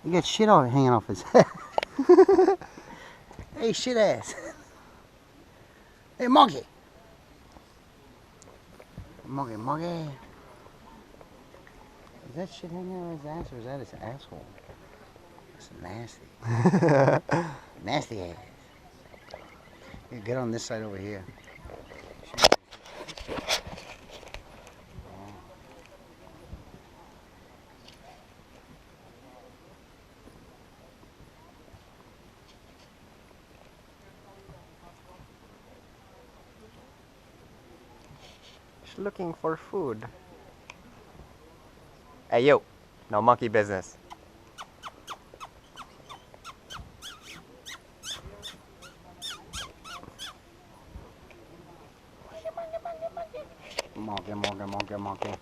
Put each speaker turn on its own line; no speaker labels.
He got shit all hanging off his head. Hey, shit ass. Hey, monkey. Monkey, monkey. Is that shit hanging out of his ass or is that his asshole? That's nasty. Nasty ass. You get on this side over here.
She's looking for food. Hey yo, no monkey business.
Monkey, monkey, monkey, monkey.